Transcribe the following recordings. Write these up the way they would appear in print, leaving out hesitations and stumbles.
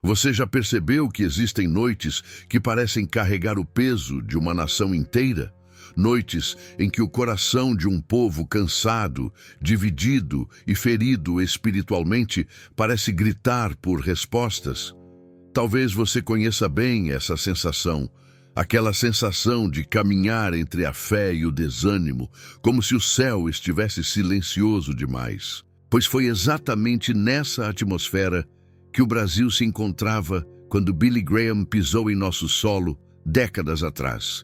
Você já percebeu que existem noites que parecem carregar o peso de uma nação inteira? Noites em que o coração de um povo cansado, dividido e ferido espiritualmente parece gritar por respostas? Talvez você conheça bem essa sensação, aquela sensação de caminhar entre a fé e o desânimo, como se o céu estivesse silencioso demais. Pois foi exatamente nessa atmosfera que o Brasil se encontrava quando Billy Graham pisou em nosso solo décadas atrás.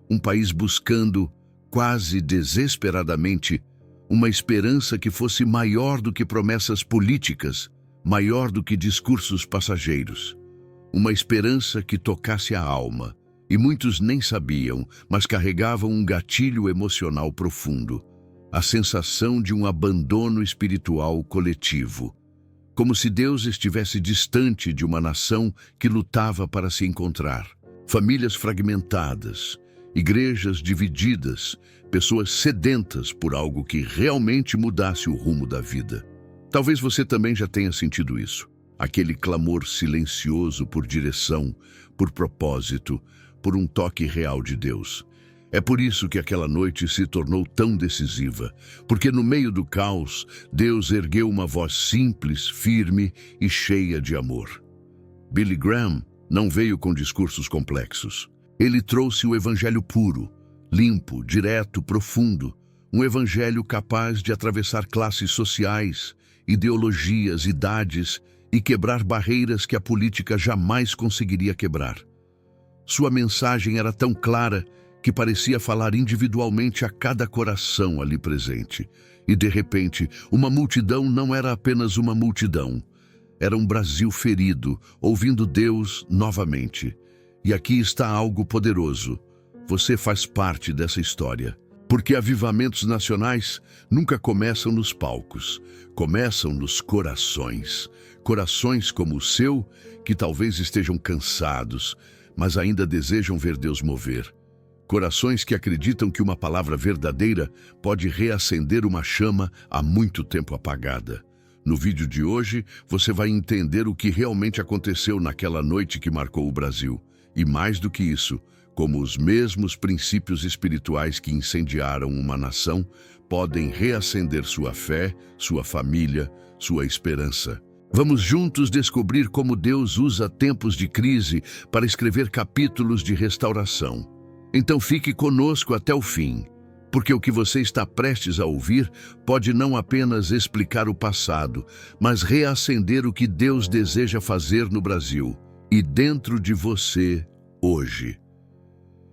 Um país buscando, quase desesperadamente, uma esperança que fosse maior do que promessas políticas, maior do que discursos passageiros. Uma esperança que tocasse a alma, e muitos nem sabiam, mas carregavam um gatilho emocional profundo, a sensação de um abandono espiritual coletivo, como se Deus estivesse distante de uma nação que lutava para se encontrar. Famílias fragmentadas, igrejas divididas, pessoas sedentas por algo que realmente mudasse o rumo da vida. Talvez você também já tenha sentido isso. Aquele clamor silencioso por direção, por propósito, por um toque real de Deus. É por isso que aquela noite se tornou tão decisiva, porque no meio do caos, Deus ergueu uma voz simples, firme e cheia de amor. Billy Graham não veio com discursos complexos. Ele trouxe o evangelho puro, limpo, direto, profundo, um evangelho capaz de atravessar classes sociais, ideologias, idades e quebrar barreiras que a política jamais conseguiria quebrar. Sua mensagem era tão clara que parecia falar individualmente a cada coração ali presente. E, de repente, uma multidão não era apenas uma multidão. Era um Brasil ferido, ouvindo Deus novamente. E aqui está algo poderoso. Você faz parte dessa história. Porque avivamentos nacionais nunca começam nos palcos. Começam nos corações. Corações como o seu, que talvez estejam cansados, mas ainda desejam ver Deus mover. Corações que acreditam que uma palavra verdadeira pode reacender uma chama há muito tempo apagada. No vídeo de hoje, você vai entender o que realmente aconteceu naquela noite que marcou o Brasil. E mais do que isso, como os mesmos princípios espirituais que incendiaram uma nação podem reacender sua fé, sua família, sua esperança. Vamos juntos descobrir como Deus usa tempos de crise para escrever capítulos de restauração. Então fique conosco até o fim, porque o que você está prestes a ouvir pode não apenas explicar o passado, mas reacender o que Deus deseja fazer no Brasil e dentro de você hoje.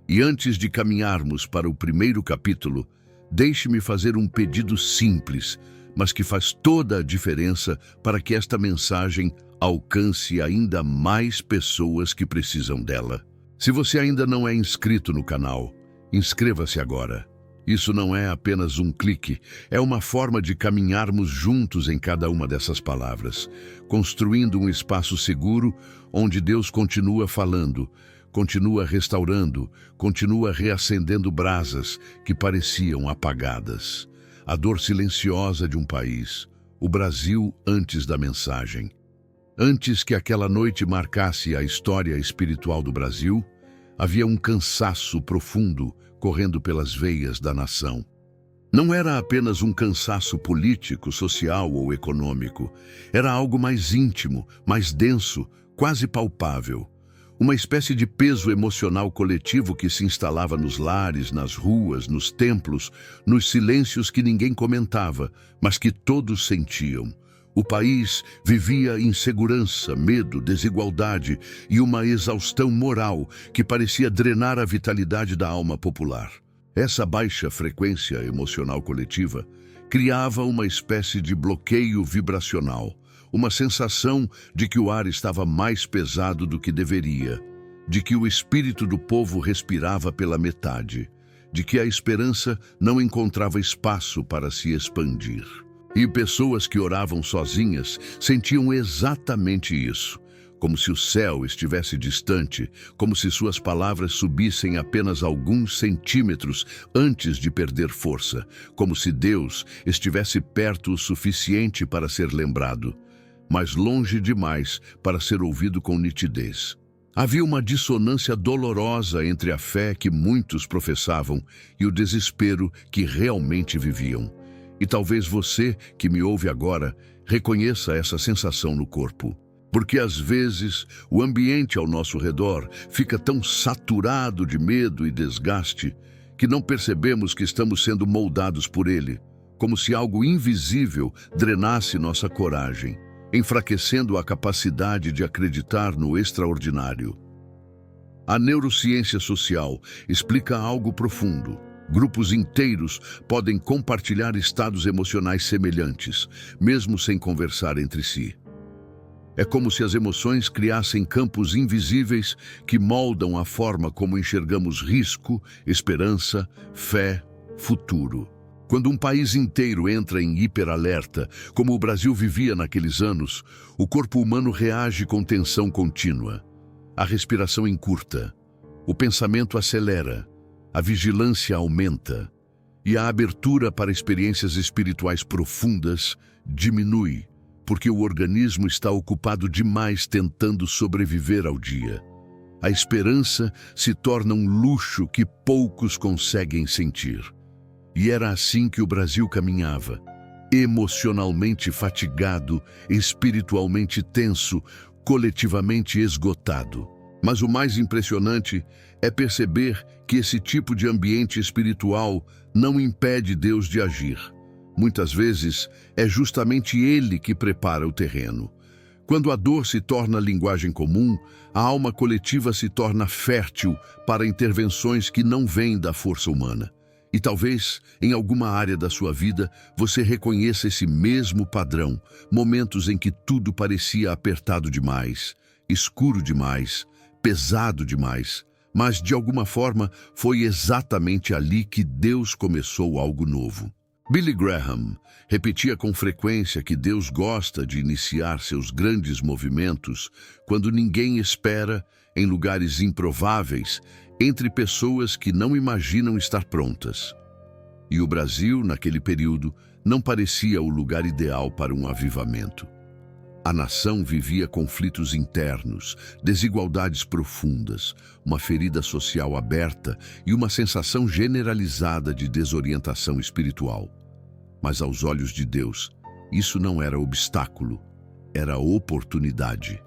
E antes de caminharmos para o primeiro capítulo, deixe-me fazer um pedido simples, mas que faz toda a diferença para que esta mensagem alcance ainda mais pessoas que precisam dela. Se você ainda não é inscrito no canal, inscreva-se agora. Isso não é apenas um clique, é uma forma de caminharmos juntos em cada uma dessas palavras, construindo um espaço seguro onde Deus continua falando, continua restaurando, continua reacendendo brasas que pareciam apagadas. A dor silenciosa de um país, o Brasil antes da mensagem. Antes que aquela noite marcasse a história espiritual do Brasil, havia um cansaço profundo correndo pelas veias da nação. Não era apenas um cansaço político, social ou econômico. Era algo mais íntimo, mais denso, quase palpável. Uma espécie de peso emocional coletivo que se instalava nos lares, nas ruas, nos templos, nos silêncios que ninguém comentava, mas que todos sentiam. O país vivia insegurança, medo, desigualdade e uma exaustão moral que parecia drenar a vitalidade da alma popular. Essa baixa frequência emocional coletiva criava uma espécie de bloqueio vibracional, uma sensação de que o ar estava mais pesado do que deveria, de que o espírito do povo respirava pela metade, de que a esperança não encontrava espaço para se expandir. E pessoas que oravam sozinhas sentiam exatamente isso, como se o céu estivesse distante, como se suas palavras subissem apenas alguns centímetros antes de perder força, como se Deus estivesse perto o suficiente para ser lembrado, mas longe demais para ser ouvido com nitidez. Havia uma dissonância dolorosa entre a fé que muitos professavam e o desespero que realmente viviam. E talvez você, que me ouve agora, reconheça essa sensação no corpo. Porque às vezes o ambiente ao nosso redor fica tão saturado de medo e desgaste que não percebemos que estamos sendo moldados por ele, como se algo invisível drenasse nossa coragem, enfraquecendo a capacidade de acreditar no extraordinário. A neurociência social explica algo profundo. Grupos inteiros podem compartilhar estados emocionais semelhantes, mesmo sem conversar entre si. É como se as emoções criassem campos invisíveis que moldam a forma como enxergamos risco, esperança, fé, futuro. Quando um país inteiro entra em hiperalerta, como o Brasil vivia naqueles anos, o corpo humano reage com tensão contínua. A respiração encurta, o pensamento acelera, a vigilância aumenta e a abertura para experiências espirituais profundas diminui, porque o organismo está ocupado demais tentando sobreviver ao dia. A esperança se torna um luxo que poucos conseguem sentir. E era assim que o Brasil caminhava, emocionalmente fatigado, espiritualmente tenso, coletivamente esgotado. Mas o mais impressionante é perceber que esse tipo de ambiente espiritual não impede Deus de agir. Muitas vezes é justamente Ele que prepara o terreno. Quando a dor se torna linguagem comum, a alma coletiva se torna fértil para intervenções que não vêm da força humana. E talvez, em alguma área da sua vida, você reconheça esse mesmo padrão, momentos em que tudo parecia apertado demais, escuro demais, pesado demais, mas de alguma forma foi exatamente ali que Deus começou algo novo. Billy Graham repetia com frequência que Deus gosta de iniciar seus grandes movimentos quando ninguém espera, em lugares improváveis, entre pessoas que não imaginam estar prontas. E o Brasil, naquele período, não parecia o lugar ideal para um avivamento. A nação vivia conflitos internos, desigualdades profundas, uma ferida social aberta e uma sensação generalizada de desorientação espiritual. Mas aos olhos de Deus, isso não era obstáculo, era oportunidade.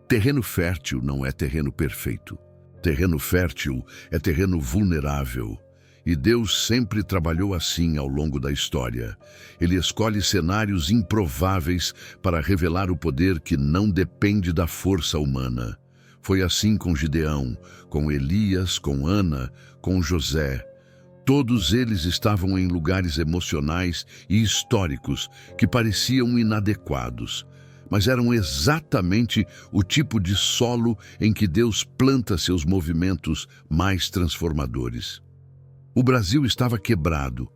Terreno fértil não é terreno perfeito. Terreno fértil é terreno vulnerável. E Deus sempre trabalhou assim ao longo da história. Ele escolhe cenários improváveis para revelar o poder que não depende da força humana. Foi assim com Gideão, com Elias, com Ana, com José. Todos eles estavam em lugares emocionais e históricos que pareciam inadequados, mas eram exatamente o tipo de solo em que Deus planta seus movimentos mais transformadores. O Brasil estava quebrado,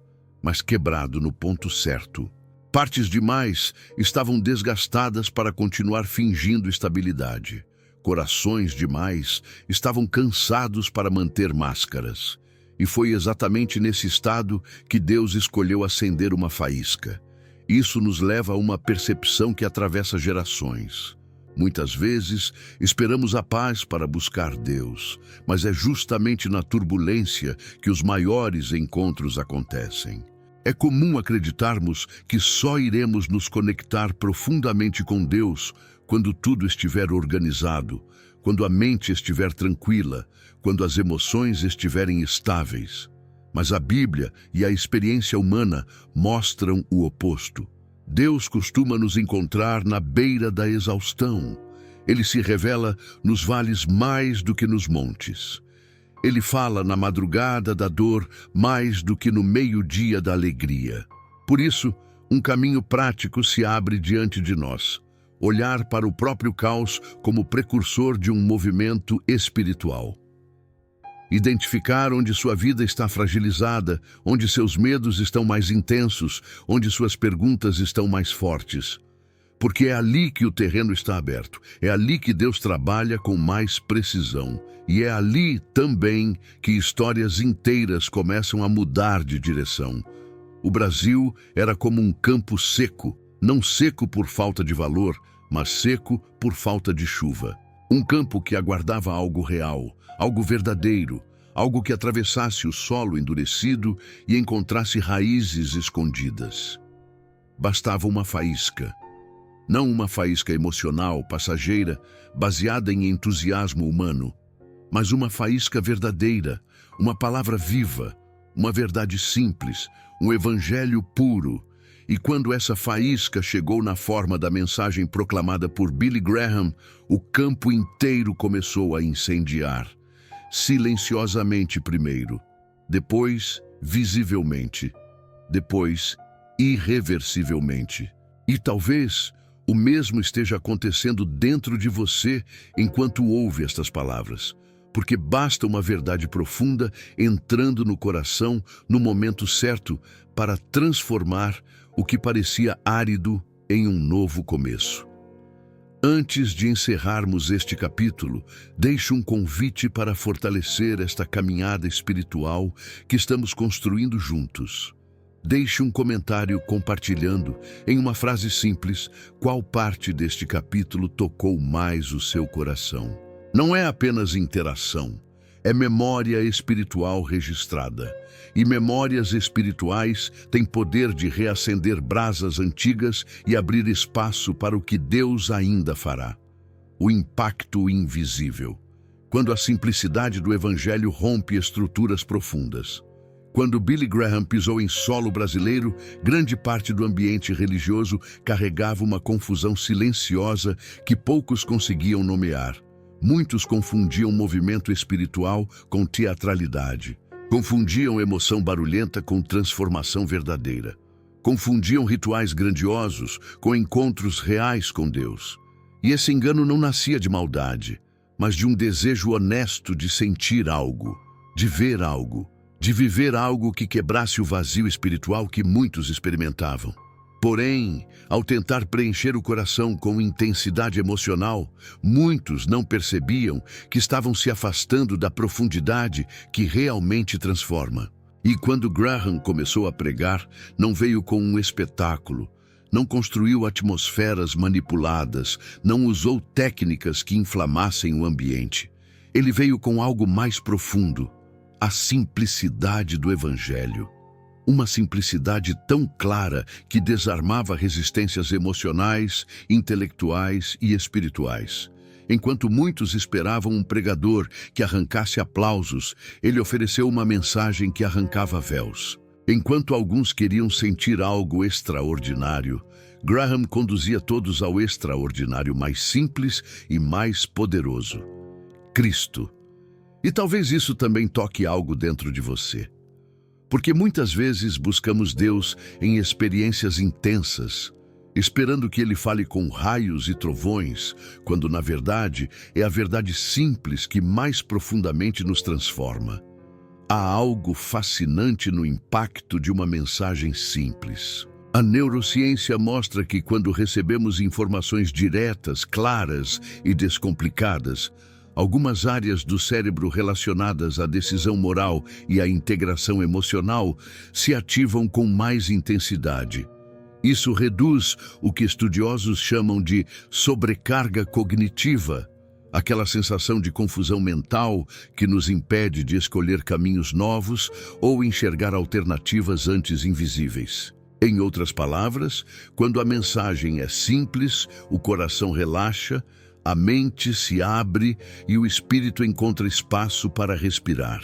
mas quebrado no ponto certo. Partes demais estavam desgastadas para continuar fingindo estabilidade. Corações demais estavam cansados para manter máscaras. E foi exatamente nesse estado que Deus escolheu acender uma faísca. Isso nos leva a uma percepção que atravessa gerações. Muitas vezes, esperamos a paz para buscar Deus, mas é justamente na turbulência que os maiores encontros acontecem. É comum acreditarmos que só iremos nos conectar profundamente com Deus quando tudo estiver organizado, quando a mente estiver tranquila, quando as emoções estiverem estáveis. Mas a Bíblia e a experiência humana mostram o oposto. Deus costuma nos encontrar na beira da exaustão. Ele se revela nos vales mais do que nos montes. Ele fala na madrugada da dor mais do que no meio-dia da alegria. Por isso, um caminho prático se abre diante de nós. Olhar para o próprio caos como precursor de um movimento espiritual. Identificar onde sua vida está fragilizada, onde seus medos estão mais intensos, onde suas perguntas estão mais fortes. Porque é ali que o terreno está aberto, é ali que Deus trabalha com mais precisão. E é ali também que histórias inteiras começam a mudar de direção. O Brasil era como um campo seco, não seco por falta de valor, mas seco por falta de chuva. Um campo que aguardava algo real, algo verdadeiro, algo que atravessasse o solo endurecido e encontrasse raízes escondidas. Bastava uma faísca. Não uma faísca emocional, passageira, baseada em entusiasmo humano, mas uma faísca verdadeira, uma palavra viva, uma verdade simples, um evangelho puro. E quando essa faísca chegou na forma da mensagem proclamada por Billy Graham, o campo inteiro começou a incendiar. Silenciosamente primeiro, depois visivelmente, depois irreversivelmente. E talvez o mesmo esteja acontecendo dentro de você enquanto ouve estas palavras. Porque basta uma verdade profunda entrando no coração no momento certo para transformar o que parecia árido em um novo começo. Antes de encerrarmos este capítulo, deixo um convite para fortalecer esta caminhada espiritual que estamos construindo juntos. Deixe um comentário compartilhando, em uma frase simples, qual parte deste capítulo tocou mais o seu coração. Não é apenas interação, é memória espiritual registrada. E memórias espirituais têm poder de reacender brasas antigas e abrir espaço para o que Deus ainda fará. O impacto invisível. Quando a simplicidade do Evangelho rompe estruturas profundas. Quando Billy Graham pisou em solo brasileiro, grande parte do ambiente religioso carregava uma confusão silenciosa que poucos conseguiam nomear. Muitos confundiam movimento espiritual com teatralidade. Confundiam emoção barulhenta com transformação verdadeira. Confundiam rituais grandiosos com encontros reais com Deus. E esse engano não nascia de maldade, mas de um desejo honesto de sentir algo, de ver algo, de viver algo que quebrasse o vazio espiritual que muitos experimentavam. Porém, ao tentar preencher o coração com intensidade emocional, muitos não percebiam que estavam se afastando da profundidade que realmente transforma. E quando Graham começou a pregar, não veio com um espetáculo, não construiu atmosferas manipuladas, não usou técnicas que inflamassem o ambiente. Ele veio com algo mais profundo, a simplicidade do Evangelho. Uma simplicidade tão clara que desarmava resistências emocionais, intelectuais e espirituais. Enquanto muitos esperavam um pregador que arrancasse aplausos, ele ofereceu uma mensagem que arrancava véus. Enquanto alguns queriam sentir algo extraordinário, Graham conduzia todos ao extraordinário mais simples e mais poderoso: Cristo. E talvez isso também toque algo dentro de você. Porque muitas vezes buscamos Deus em experiências intensas, esperando que Ele fale com raios e trovões, quando na verdade é a verdade simples que mais profundamente nos transforma. Há algo fascinante no impacto de uma mensagem simples. A neurociência mostra que quando recebemos informações diretas, claras e descomplicadas, algumas áreas do cérebro relacionadas à decisão moral e à integração emocional se ativam com mais intensidade. Isso reduz o que estudiosos chamam de sobrecarga cognitiva, aquela sensação de confusão mental que nos impede de escolher caminhos novos ou enxergar alternativas antes invisíveis. Em outras palavras, quando a mensagem é simples, o coração relaxa, a mente se abre e o espírito encontra espaço para respirar.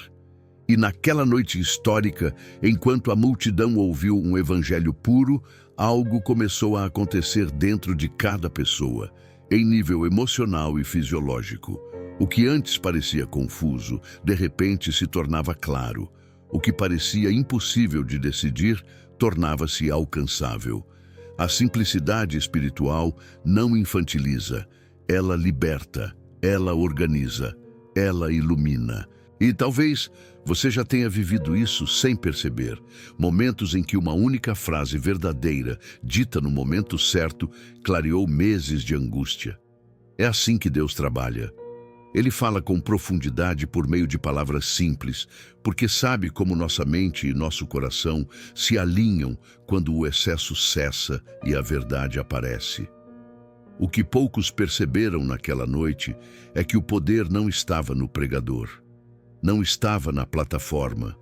E naquela noite histórica, enquanto a multidão ouviu um evangelho puro, algo começou a acontecer dentro de cada pessoa, em nível emocional e fisiológico. O que antes parecia confuso, de repente se tornava claro. O que parecia impossível de decidir, tornava-se alcançável. A simplicidade espiritual não infantiliza. Ela liberta, ela organiza, ela ilumina. E talvez você já tenha vivido isso sem perceber. Momentos em que uma única frase verdadeira, dita no momento certo, clareou meses de angústia. É assim que Deus trabalha. Ele fala com profundidade por meio de palavras simples, porque sabe como nossa mente e nosso coração se alinham quando o excesso cessa e a verdade aparece. O que poucos perceberam naquela noite é que o poder não estava no pregador, não estava na plataforma,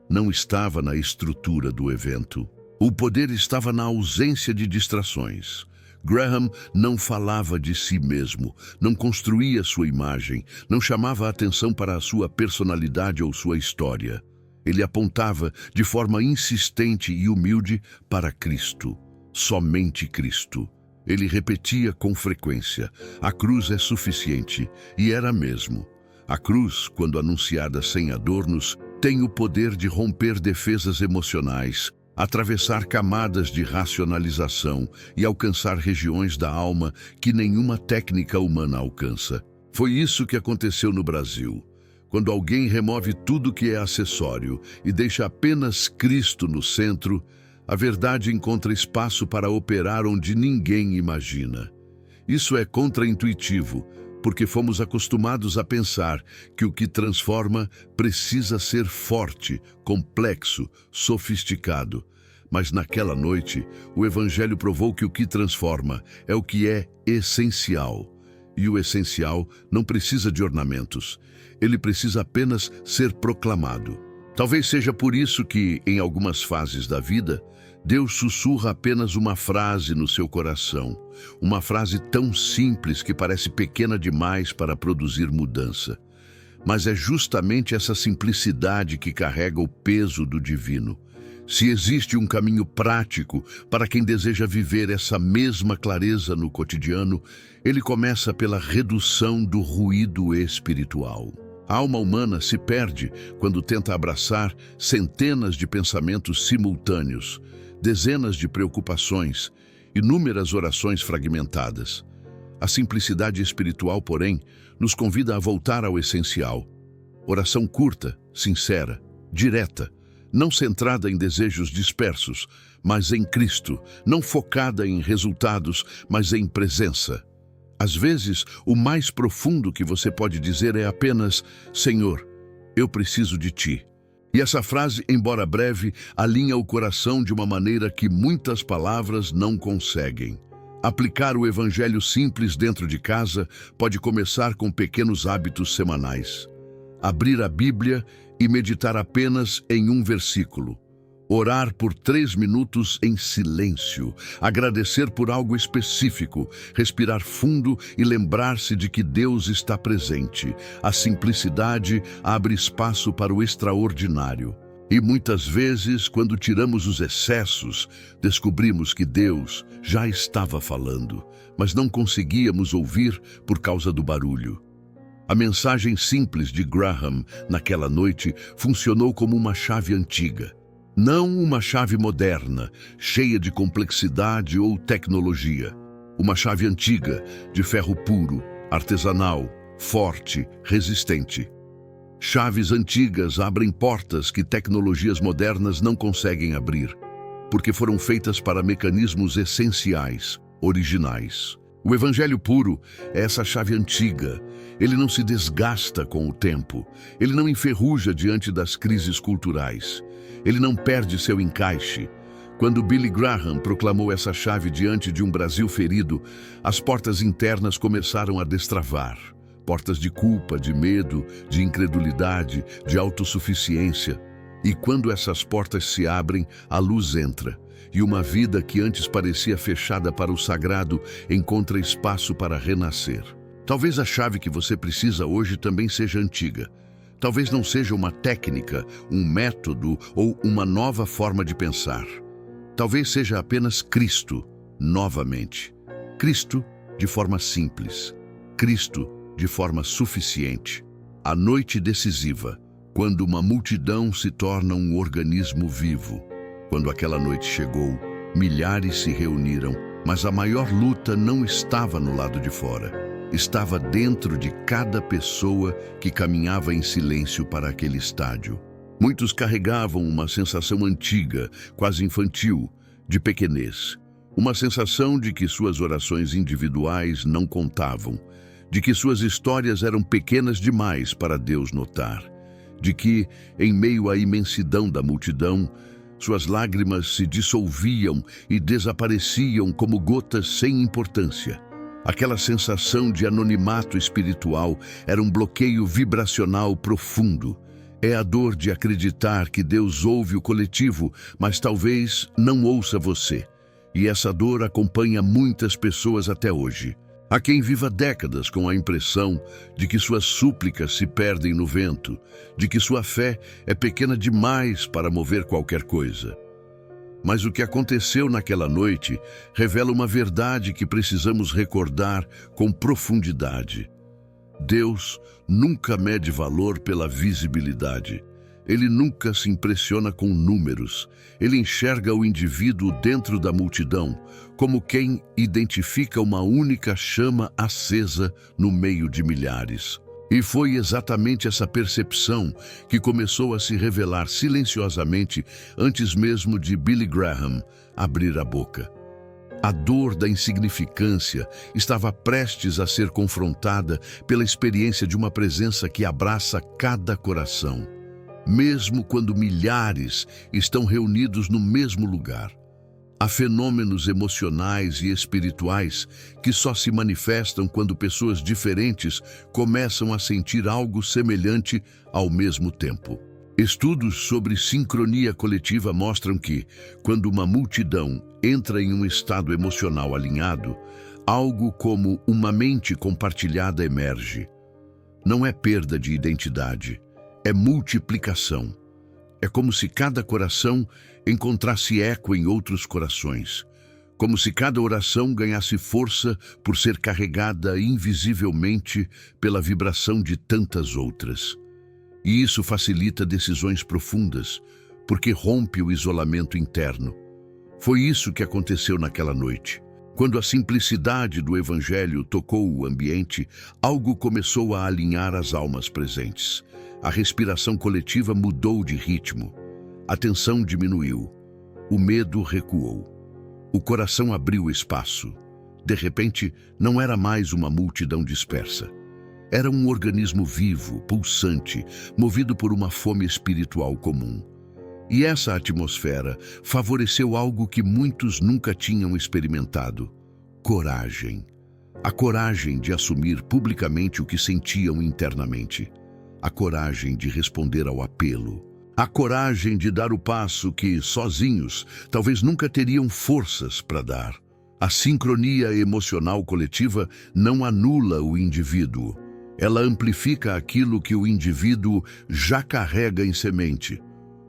não estava na estrutura do evento. O poder estava na ausência de distrações. Graham não falava de si mesmo, não construía sua imagem, não chamava a atenção para a sua personalidade ou sua história. Ele apontava de forma insistente e humilde para Cristo, somente Cristo. Ele repetia com frequência: a cruz é suficiente, e era mesmo. A cruz, quando anunciada sem adornos, tem o poder de romper defesas emocionais, atravessar camadas de racionalização e alcançar regiões da alma que nenhuma técnica humana alcança. Foi isso que aconteceu no Brasil. Quando alguém remove tudo que é acessório e deixa apenas Cristo no centro, a verdade encontra espaço para operar onde ninguém imagina. Isso é contraintuitivo, porque fomos acostumados a pensar que o que transforma precisa ser forte, complexo, sofisticado. Mas naquela noite, o Evangelho provou que o que transforma é o que é essencial. E o essencial não precisa de ornamentos. Ele precisa apenas ser proclamado. Talvez seja por isso que, em algumas fases da vida, Deus sussurra apenas uma frase no seu coração. Uma frase tão simples que parece pequena demais para produzir mudança. Mas é justamente essa simplicidade que carrega o peso do divino. Se existe um caminho prático para quem deseja viver essa mesma clareza no cotidiano, ele começa pela redução do ruído espiritual. A alma humana se perde quando tenta abraçar centenas de pensamentos simultâneos, dezenas de preocupações, inúmeras orações fragmentadas. A simplicidade espiritual, porém, nos convida a voltar ao essencial. Oração curta, sincera, direta, não centrada em desejos dispersos, mas em Cristo, não focada em resultados, mas em presença. Às vezes, o mais profundo que você pode dizer é apenas: Senhor, eu preciso de Ti. E essa frase, embora breve, alinha o coração de uma maneira que muitas palavras não conseguem. Aplicar o Evangelho simples dentro de casa pode começar com pequenos hábitos semanais. Abrir a Bíblia e meditar apenas em um versículo. Orar por 3 minutos em silêncio, agradecer por algo específico, respirar fundo e lembrar-se de que Deus está presente. A simplicidade abre espaço para o extraordinário. E muitas vezes, quando tiramos os excessos, descobrimos que Deus já estava falando, mas não conseguíamos ouvir por causa do barulho. A mensagem simples de Graham naquela noite funcionou como uma chave antiga. Não uma chave moderna, cheia de complexidade ou tecnologia. Uma chave antiga, de ferro puro, artesanal, forte, resistente. Chaves antigas abrem portas que tecnologias modernas não conseguem abrir, porque foram feitas para mecanismos essenciais, originais. O Evangelho puro é essa chave antiga. Ele não se desgasta com o tempo. Ele não enferruja diante das crises culturais. Ele não perde seu encaixe. Quando Billy Graham proclamou essa chave diante de um Brasil ferido, as portas internas começaram a destravar. Portas de culpa, de medo, de incredulidade, de autossuficiência. E quando essas portas se abrem, a luz entra. E uma vida que antes parecia fechada para o sagrado encontra espaço para renascer. Talvez a chave que você precisa hoje também seja antiga. Talvez não seja uma técnica, um método ou uma nova forma de pensar. Talvez seja apenas Cristo, novamente. Cristo de forma simples. Cristo de forma suficiente. A noite decisiva, quando uma multidão se torna um organismo vivo. Quando aquela noite chegou, milhares se reuniram, mas a maior luta não estava no lado de fora. Estava dentro de cada pessoa que caminhava em silêncio para aquele estádio. Muitos carregavam uma sensação antiga, quase infantil, de pequenez. Uma sensação de que suas orações individuais não contavam, de que suas histórias eram pequenas demais para Deus notar, de que, em meio à imensidão da multidão, suas lágrimas se dissolviam e desapareciam como gotas sem importância. Aquela sensação de anonimato espiritual era um bloqueio vibracional profundo. É a dor de acreditar que Deus ouve o coletivo, mas talvez não ouça você. E essa dor acompanha muitas pessoas até hoje. Há quem viva décadas com a impressão de que suas súplicas se perdem no vento, de que sua fé é pequena demais para mover qualquer coisa. Mas o que aconteceu naquela noite revela uma verdade que precisamos recordar com profundidade. Deus nunca mede valor pela visibilidade. Ele nunca se impressiona com números. Ele enxerga o indivíduo dentro da multidão, como quem identifica uma única chama acesa no meio de milhares. E foi exatamente essa percepção que começou a se revelar silenciosamente antes mesmo de Billy Graham abrir a boca. A dor da insignificância estava prestes a ser confrontada pela experiência de uma presença que abraça cada coração, mesmo quando milhares estão reunidos no mesmo lugar. Há fenômenos emocionais e espirituais que só se manifestam quando pessoas diferentes começam a sentir algo semelhante ao mesmo tempo. Estudos sobre sincronia coletiva mostram que, quando uma multidão entra em um estado emocional alinhado, algo como uma mente compartilhada emerge. Não é perda de identidade, é multiplicação. É como se cada coração encontrasse eco em outros corações, como se cada oração ganhasse força por ser carregada invisivelmente pela vibração de tantas outras. E isso facilita decisões profundas, porque rompe o isolamento interno. Foi isso que aconteceu naquela noite. Quando a simplicidade do Evangelho tocou o ambiente, algo começou a alinhar as almas presentes. A respiração coletiva mudou de ritmo. A tensão diminuiu. O medo recuou. O coração abriu espaço. De repente, não era mais uma multidão dispersa. Era um organismo vivo, pulsante, movido por uma fome espiritual comum. E essa atmosfera favoreceu algo que muitos nunca tinham experimentado: coragem. A coragem de assumir publicamente o que sentiam internamente. A coragem de responder ao apelo. A coragem de dar o passo que, sozinhos, talvez nunca teriam forças para dar. A sincronia emocional coletiva não anula o indivíduo. Ela amplifica aquilo que o indivíduo já carrega em semente.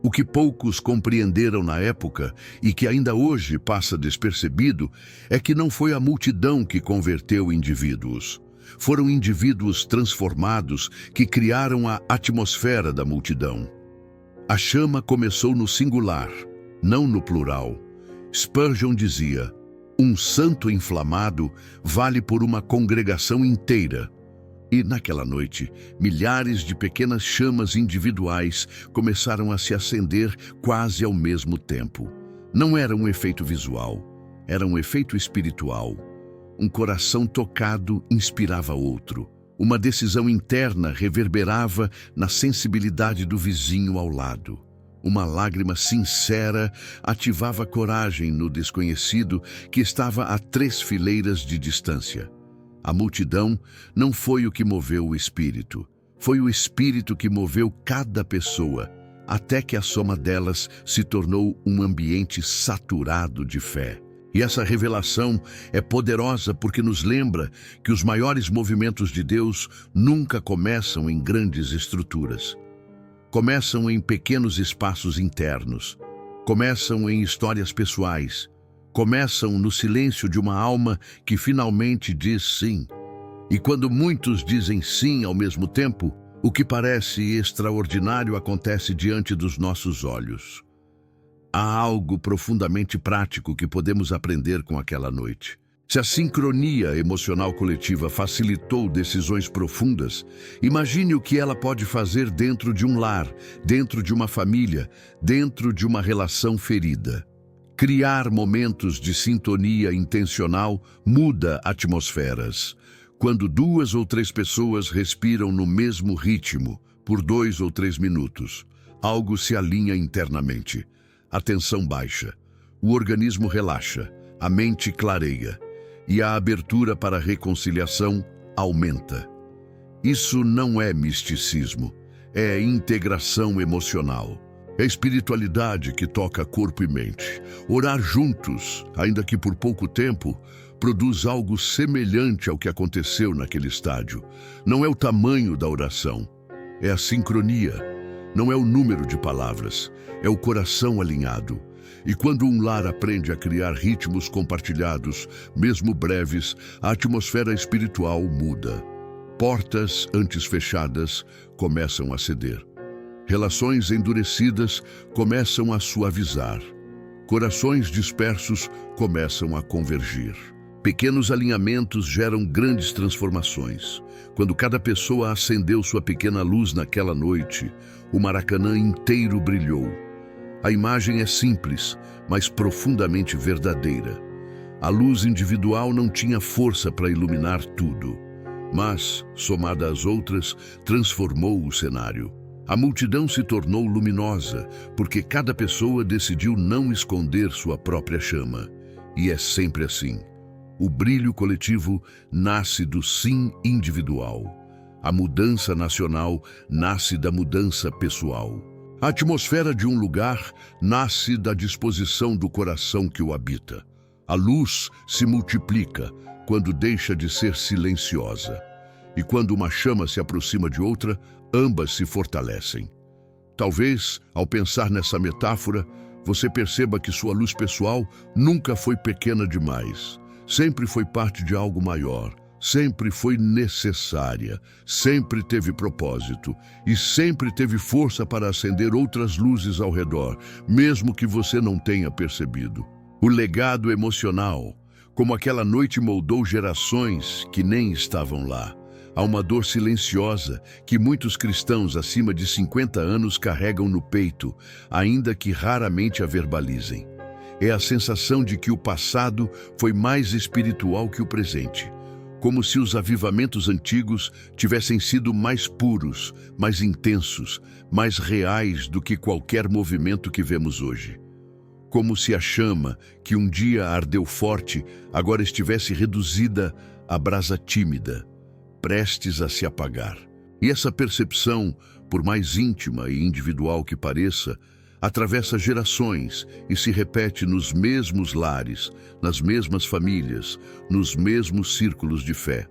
O que poucos compreenderam na época e que ainda hoje passa despercebido é que não foi a multidão que converteu indivíduos. Foram indivíduos transformados que criaram a atmosfera da multidão. A chama começou no singular, não no plural. Spurgeon dizia: um santo inflamado vale por uma congregação inteira. E naquela noite, milhares de pequenas chamas individuais começaram a se acender quase ao mesmo tempo. Não era um efeito visual, era um efeito espiritual. Um coração tocado inspirava outro. Uma decisão interna reverberava na sensibilidade do vizinho ao lado. Uma lágrima sincera ativava coragem no desconhecido que estava a 3 fileiras de distância. A multidão não foi o que moveu o espírito. Foi o espírito que moveu cada pessoa, até que a soma delas se tornou um ambiente saturado de fé. E essa revelação é poderosa porque nos lembra que os maiores movimentos de Deus nunca começam em grandes estruturas. Começam em pequenos espaços internos. Começam em histórias pessoais. Começam no silêncio de uma alma que finalmente diz sim. E quando muitos dizem sim ao mesmo tempo, o que parece extraordinário acontece diante dos nossos olhos. Há algo profundamente prático que podemos aprender com aquela noite. Se a sincronia emocional coletiva facilitou decisões profundas, imagine o que ela pode fazer dentro de um lar, dentro de uma família, dentro de uma relação ferida. Criar momentos de sintonia intencional muda atmosferas. Quando 2 ou 3 pessoas respiram no mesmo ritmo, por 2 ou 3 minutos, algo se alinha internamente. A tensão baixa, o organismo relaxa, a mente clareia. e a abertura para a reconciliação aumenta. Isso não é misticismo, é integração emocional. É espiritualidade que toca corpo e mente. Orar juntos, ainda que por pouco tempo, produz algo semelhante ao que aconteceu naquele estádio. Não é o tamanho da oração, é a sincronia. Não é o número de palavras, é o coração alinhado. E quando um lar aprende a criar ritmos compartilhados, mesmo breves, a atmosfera espiritual muda. Portas antes fechadas começam a ceder. Relações endurecidas começam a suavizar. Corações dispersos começam a convergir. Pequenos alinhamentos geram grandes transformações. Quando cada pessoa acendeu sua pequena luz naquela noite, o Maracanã inteiro brilhou. A imagem é simples, mas profundamente verdadeira. A luz individual não tinha força para iluminar tudo, mas, somada às outras, transformou o cenário. A multidão se tornou luminosa, porque cada pessoa decidiu não esconder sua própria chama. E é sempre assim. O brilho coletivo nasce do sim individual. A mudança nacional nasce da mudança pessoal. A atmosfera de um lugar nasce da disposição do coração que o habita. A luz se multiplica quando deixa de ser silenciosa. E quando uma chama se aproxima de outra, ambas se fortalecem. Talvez, ao pensar nessa metáfora, você perceba que sua luz pessoal nunca foi pequena demais. Sempre foi parte de algo maior. Sempre foi necessária, sempre teve propósito e sempre teve força para acender outras luzes ao redor, mesmo que você não tenha percebido. O legado emocional, como aquela noite moldou gerações que nem estavam lá. Há uma dor silenciosa que muitos cristãos acima de 50 anos carregam no peito, ainda que raramente a verbalizem. É a sensação de que o passado foi mais espiritual que o presente. Como se os avivamentos antigos tivessem sido mais puros, mais intensos, mais reais do que qualquer movimento que vemos hoje. Como se a chama, que um dia ardeu forte, agora estivesse reduzida a brasa tímida, prestes a se apagar. E essa percepção, por mais íntima e individual que pareça, atravessa gerações e se repete nos mesmos lares, nas mesmas famílias, nos mesmos círculos de fé.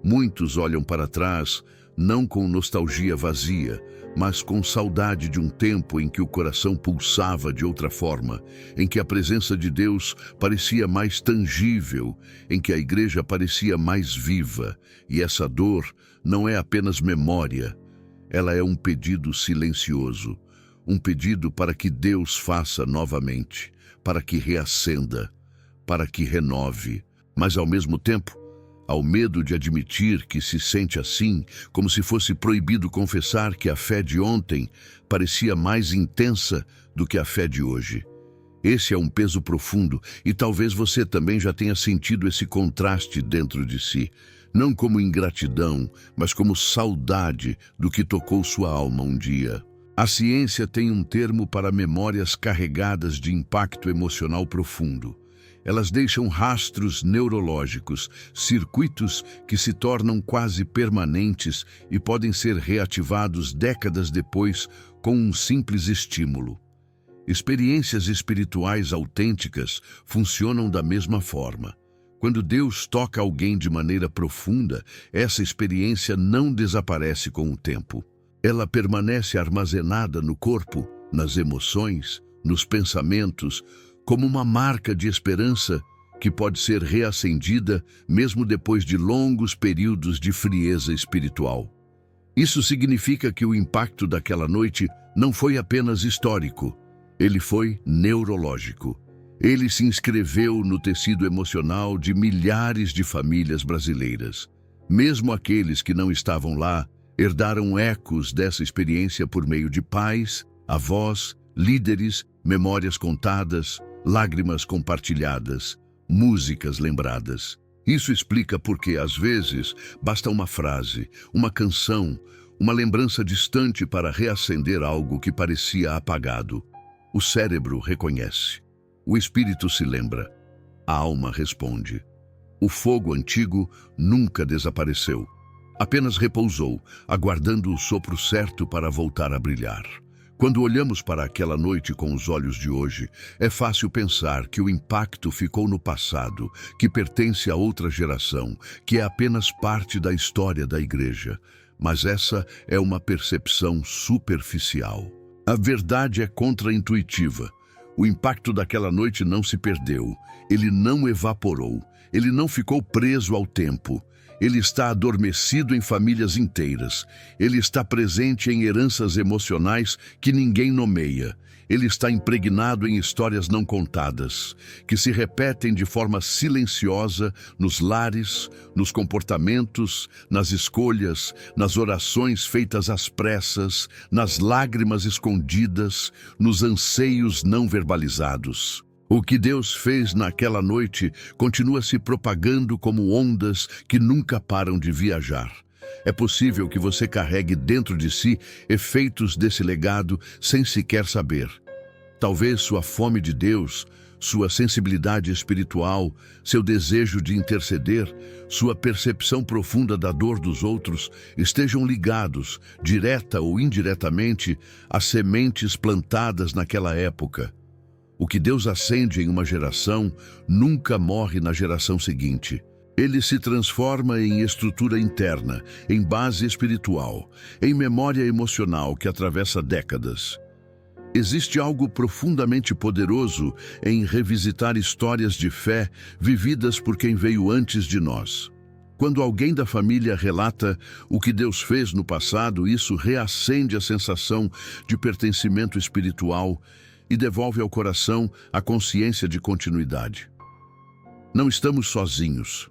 Muitos olham para trás, não com nostalgia vazia, mas com saudade de um tempo em que o coração pulsava de outra forma, em que a presença de Deus parecia mais tangível, em que a igreja parecia mais viva. E essa dor não é apenas memória, ela é um pedido silencioso. Um pedido para que Deus faça novamente, para que reacenda, para que renove. Mas, ao mesmo tempo, há o medo de admitir que se sente assim, como se fosse proibido confessar que a fé de ontem parecia mais intensa do que a fé de hoje. Esse é um peso profundo e talvez você também já tenha sentido esse contraste dentro de si. Não como ingratidão, mas como saudade do que tocou sua alma um dia. A ciência tem um termo para memórias carregadas de impacto emocional profundo. Elas deixam rastros neurológicos, circuitos que se tornam quase permanentes e podem ser reativados décadas depois com um simples estímulo. Experiências espirituais autênticas funcionam da mesma forma. Quando Deus toca alguém de maneira profunda, essa experiência não desaparece com o tempo. Ela permanece armazenada no corpo, nas emoções, nos pensamentos, como uma marca de esperança que pode ser reacendida mesmo depois de longos períodos de frieza espiritual. Isso significa que o impacto daquela noite não foi apenas histórico, ele foi neurológico. Ele se inscreveu no tecido emocional de milhares de famílias brasileiras. Mesmo aqueles que não estavam lá, herdaram ecos dessa experiência por meio de pais, avós, líderes, memórias contadas, lágrimas compartilhadas, músicas lembradas. Isso explica porque, às vezes, basta uma frase, uma canção, uma lembrança distante para reacender algo que parecia apagado. O cérebro reconhece. O espírito se lembra. A alma responde. O fogo antigo nunca desapareceu. Apenas repousou, aguardando o sopro certo para voltar a brilhar. Quando olhamos para aquela noite com os olhos de hoje, é fácil pensar que o impacto ficou no passado, que pertence a outra geração, que é apenas parte da história da igreja. Mas essa é uma percepção superficial. A verdade é contraintuitiva. O impacto daquela noite não se perdeu, ele não evaporou, ele não ficou preso ao tempo. Ele está adormecido em famílias inteiras. Ele está presente em heranças emocionais que ninguém nomeia. Ele está impregnado em histórias não contadas, que se repetem de forma silenciosa nos lares, nos comportamentos, nas escolhas, nas orações feitas às pressas, nas lágrimas escondidas, nos anseios não verbalizados. O que Deus fez naquela noite continua se propagando como ondas que nunca param de viajar. É possível que você carregue dentro de si efeitos desse legado sem sequer saber. Talvez sua fome de Deus, sua sensibilidade espiritual, seu desejo de interceder, sua percepção profunda da dor dos outros estejam ligados, direta ou indiretamente, às sementes plantadas naquela época. O que Deus acende em uma geração nunca morre na geração seguinte. Ele se transforma em estrutura interna, em base espiritual, em memória emocional que atravessa décadas. Existe algo profundamente poderoso em revisitar histórias de fé vividas por quem veio antes de nós. Quando alguém da família relata o que Deus fez no passado, isso reacende a sensação de pertencimento espiritual e devolve ao coração a consciência de continuidade. Não estamos sozinhos.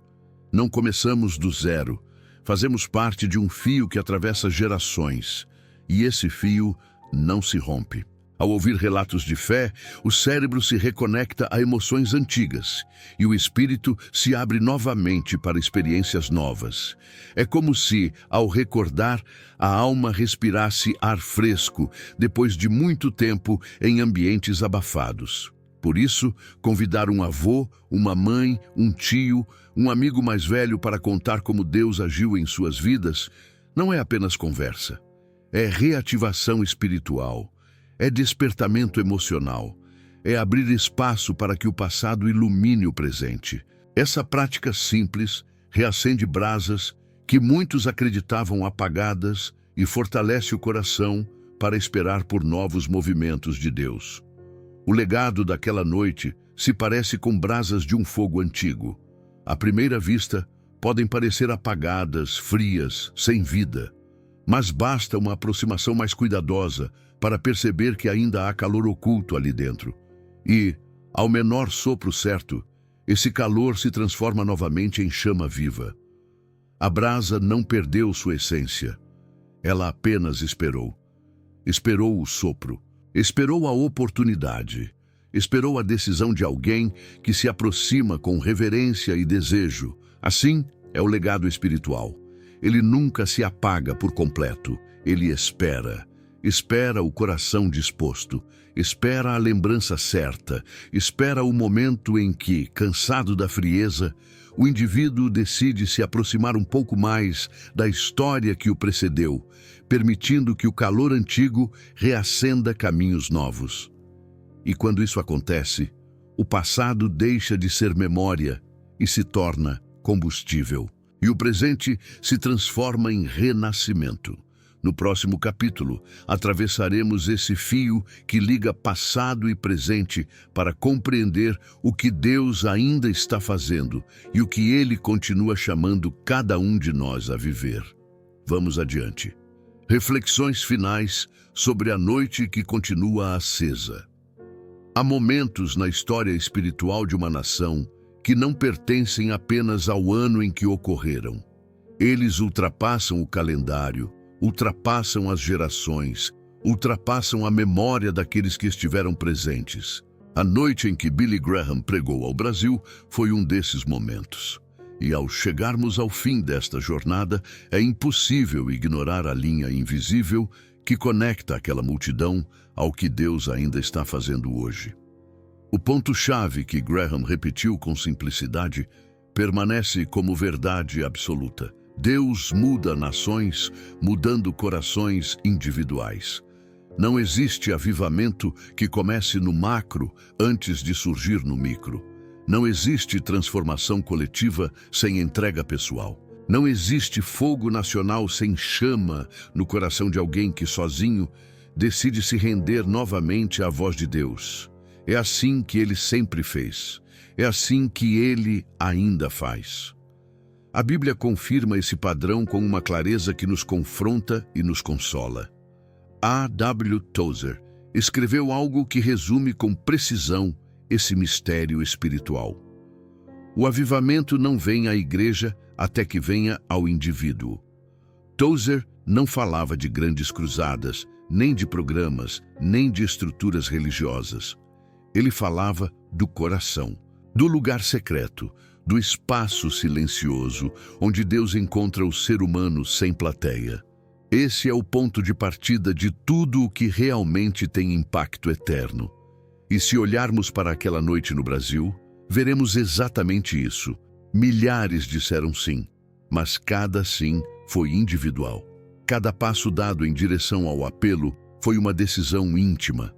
Não começamos do zero. Fazemos parte de um fio que atravessa gerações. E esse fio não se rompe. Ao ouvir relatos de fé, o cérebro se reconecta a emoções antigas e o espírito se abre novamente para experiências novas. É como se, ao recordar, a alma respirasse ar fresco depois de muito tempo em ambientes abafados. Por isso, convidar um avô, uma mãe, um tio, um amigo mais velho para contar como Deus agiu em suas vidas não é apenas conversa. É reativação espiritual. É despertamento emocional. É abrir espaço para que o passado ilumine o presente. Essa prática simples reacende brasas que muitos acreditavam apagadas e fortalece o coração para esperar por novos movimentos de Deus. O legado daquela noite se parece com brasas de um fogo antigo. À primeira vista, podem parecer apagadas, frias, sem vida. Mas basta uma aproximação mais cuidadosa para perceber que ainda há calor oculto ali dentro. E, ao menor sopro certo, esse calor se transforma novamente em chama viva. A brasa não perdeu sua essência. Ela apenas esperou. Esperou o sopro. Esperou a oportunidade. Esperou a decisão de alguém que se aproxima com reverência e desejo. Assim é o legado espiritual. Ele nunca se apaga por completo. Ele espera. Espera o coração disposto, espera a lembrança certa, espera o momento em que, cansado da frieza, o indivíduo decide se aproximar um pouco mais da história que o precedeu, permitindo que o calor antigo reacenda caminhos novos. E quando isso acontece, o passado deixa de ser memória e se torna combustível, e o presente se transforma em renascimento. No próximo capítulo, atravessaremos esse fio que liga passado e presente para compreender o que Deus ainda está fazendo e o que Ele continua chamando cada um de nós a viver. Vamos adiante. Reflexões finais sobre a noite que continua acesa. Há momentos na história espiritual de uma nação que não pertencem apenas ao ano em que ocorreram. Eles ultrapassam o calendário, ultrapassam as gerações, ultrapassam a memória daqueles que estiveram presentes. A noite em que Billy Graham pregou ao Brasil foi um desses momentos. E ao chegarmos ao fim desta jornada, é impossível ignorar a linha invisível que conecta aquela multidão ao que Deus ainda está fazendo hoje. O ponto-chave que Graham repetiu com simplicidade permanece como verdade absoluta. Deus muda nações, mudando corações individuais. Não existe avivamento que comece no macro antes de surgir no micro. Não existe transformação coletiva sem entrega pessoal. Não existe fogo nacional sem chama no coração de alguém que sozinho decide se render novamente à voz de Deus. É assim que ele sempre fez. É assim que ele ainda faz. A Bíblia confirma esse padrão com uma clareza que nos confronta e nos consola. A. W. Tozer escreveu algo que resume com precisão esse mistério espiritual. O avivamento não vem à igreja até que venha ao indivíduo. Tozer não falava de grandes cruzadas, nem de programas, nem de estruturas religiosas. Ele falava do coração, do lugar secreto, do espaço silencioso, onde Deus encontra o ser humano sem plateia. Esse é o ponto de partida de tudo o que realmente tem impacto eterno. E se olharmos para aquela noite no Brasil, veremos exatamente isso. Milhares disseram sim, mas cada sim foi individual. Cada passo dado em direção ao apelo foi uma decisão íntima.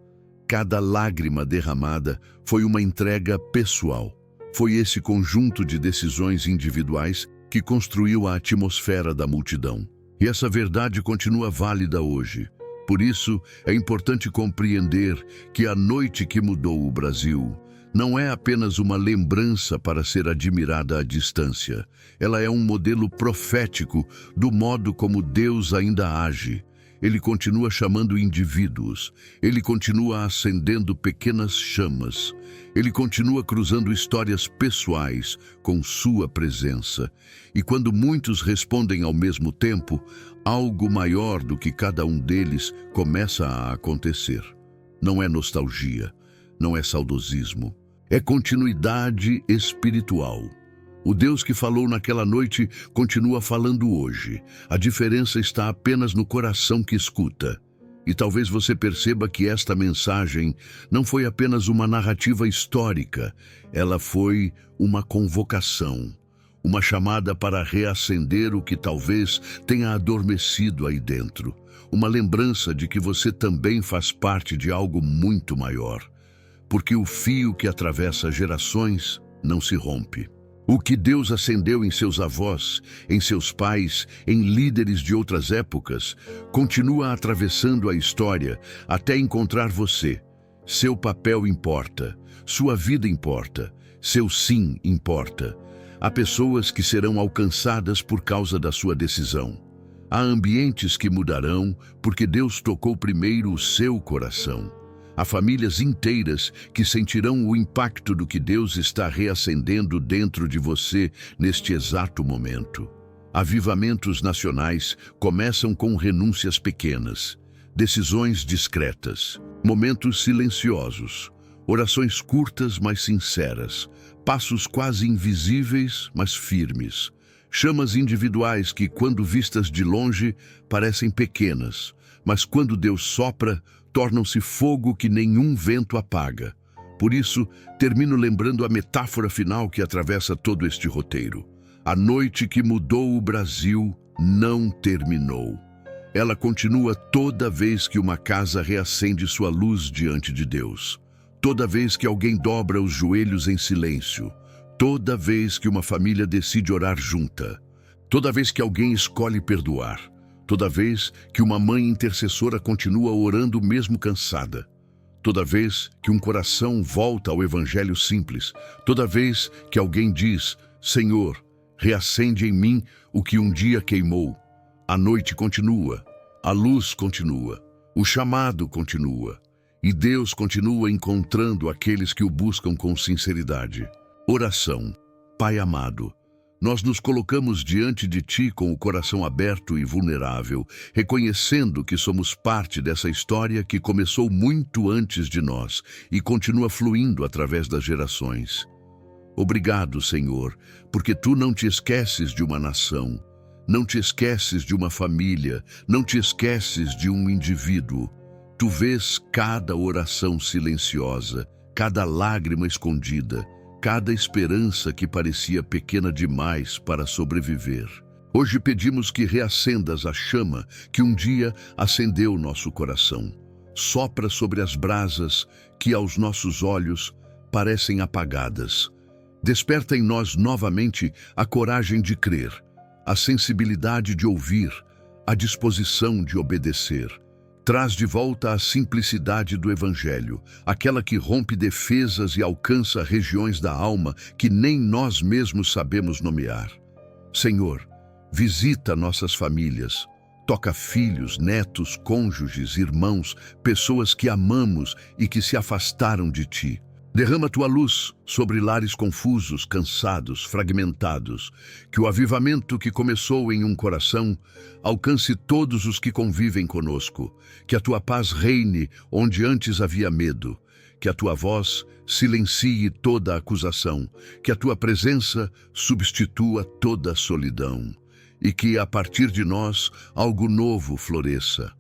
Cada lágrima derramada foi uma entrega pessoal. Foi esse conjunto de decisões individuais que construiu a atmosfera da multidão. E essa verdade continua válida hoje. Por isso, é importante compreender que a noite que mudou o Brasil não é apenas uma lembrança para ser admirada à distância. Ela é um modelo profético do modo como Deus ainda age. Ele continua chamando indivíduos, ele continua acendendo pequenas chamas, ele continua cruzando histórias pessoais com sua presença. E quando muitos respondem ao mesmo tempo, algo maior do que cada um deles começa a acontecer. Não é nostalgia, não é saudosismo, é continuidade espiritual. O Deus que falou naquela noite continua falando hoje. A diferença está apenas no coração que escuta. E talvez você perceba que esta mensagem não foi apenas uma narrativa histórica, ela foi uma convocação, uma chamada para reacender o que talvez tenha adormecido aí dentro, uma lembrança de que você também faz parte de algo muito maior, porque o fio que atravessa gerações não se rompe. O que Deus acendeu em seus avós, em seus pais, em líderes de outras épocas, continua atravessando a história até encontrar você. Seu papel importa, sua vida importa, seu sim importa. Há pessoas que serão alcançadas por causa da sua decisão. Há ambientes que mudarão porque Deus tocou primeiro o seu coração. Há famílias inteiras que sentirão o impacto do que Deus está reacendendo dentro de você neste exato momento. Avivamentos nacionais começam com renúncias pequenas, decisões discretas, momentos silenciosos, orações curtas mas sinceras, passos quase invisíveis mas firmes, chamas individuais que, quando vistas de longe, parecem pequenas, mas quando Deus sopra, tornam-se fogo que nenhum vento apaga. Por isso, termino lembrando a metáfora final que atravessa todo este roteiro. A noite que mudou o Brasil não terminou. Ela continua toda vez que uma casa reacende sua luz diante de Deus. Toda vez que alguém dobra os joelhos em silêncio. Toda vez que uma família decide orar junta. Toda vez que alguém escolhe perdoar. Toda vez que uma mãe intercessora continua orando mesmo cansada. Toda vez que um coração volta ao evangelho simples. Toda vez que alguém diz, Senhor, reacende em mim o que um dia queimou. A noite continua, a luz continua, o chamado continua. E Deus continua encontrando aqueles que o buscam com sinceridade. Oração. Pai amado, nós nos colocamos diante de Ti com o coração aberto e vulnerável, reconhecendo que somos parte dessa história que começou muito antes de nós e continua fluindo através das gerações. Obrigado, Senhor, porque Tu não te esqueces de uma nação, não te esqueces de uma família, não te esqueces de um indivíduo. Tu vês cada oração silenciosa, cada lágrima escondida, cada esperança que parecia pequena demais para sobreviver. Hoje pedimos que reacendas a chama que um dia acendeu nosso coração. Sopra sobre as brasas que aos nossos olhos parecem apagadas. Desperta em nós novamente a coragem de crer, a sensibilidade de ouvir, a disposição de obedecer. Traz de volta a simplicidade do Evangelho, aquela que rompe defesas e alcança regiões da alma que nem nós mesmos sabemos nomear. Senhor, visita nossas famílias, toca filhos, netos, cônjuges, irmãos, pessoas que amamos e que se afastaram de Ti. Derrama Tua luz sobre lares confusos, cansados, fragmentados, que o avivamento que começou em um coração alcance todos os que convivem conosco, que a Tua paz reine onde antes havia medo, que a Tua voz silencie toda acusação, que a Tua presença substitua toda solidão, e que a partir de nós algo novo floresça.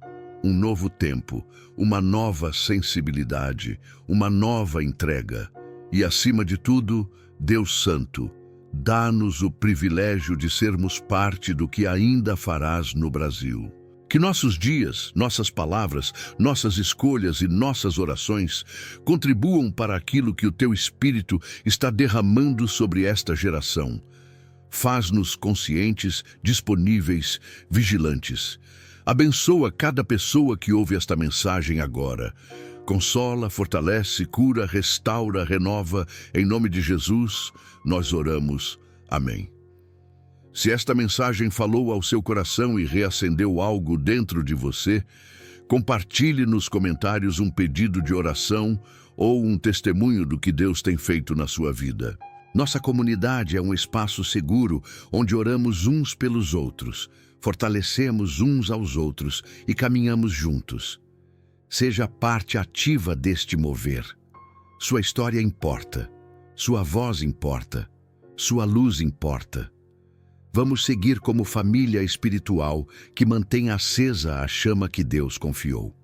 Um novo tempo, uma nova sensibilidade, uma nova entrega. E, acima de tudo, Deus Santo, dá-nos o privilégio de sermos parte do que ainda farás no Brasil. Que nossos dias, nossas palavras, nossas escolhas e nossas orações contribuam para aquilo que o Teu Espírito está derramando sobre esta geração. Faz-nos conscientes, disponíveis, vigilantes. Abençoa cada pessoa que ouve esta mensagem agora. Consola, fortalece, cura, restaura, renova. Em nome de Jesus, nós oramos. Amém. Se esta mensagem falou ao seu coração e reacendeu algo dentro de você, compartilhe nos comentários um pedido de oração ou um testemunho do que Deus tem feito na sua vida. Nossa comunidade é um espaço seguro onde oramos uns pelos outros, fortalecemos uns aos outros e caminhamos juntos. Seja parte ativa deste mover. Sua história importa, sua voz importa, sua luz importa. Vamos seguir como família espiritual que mantém acesa a chama que Deus confiou.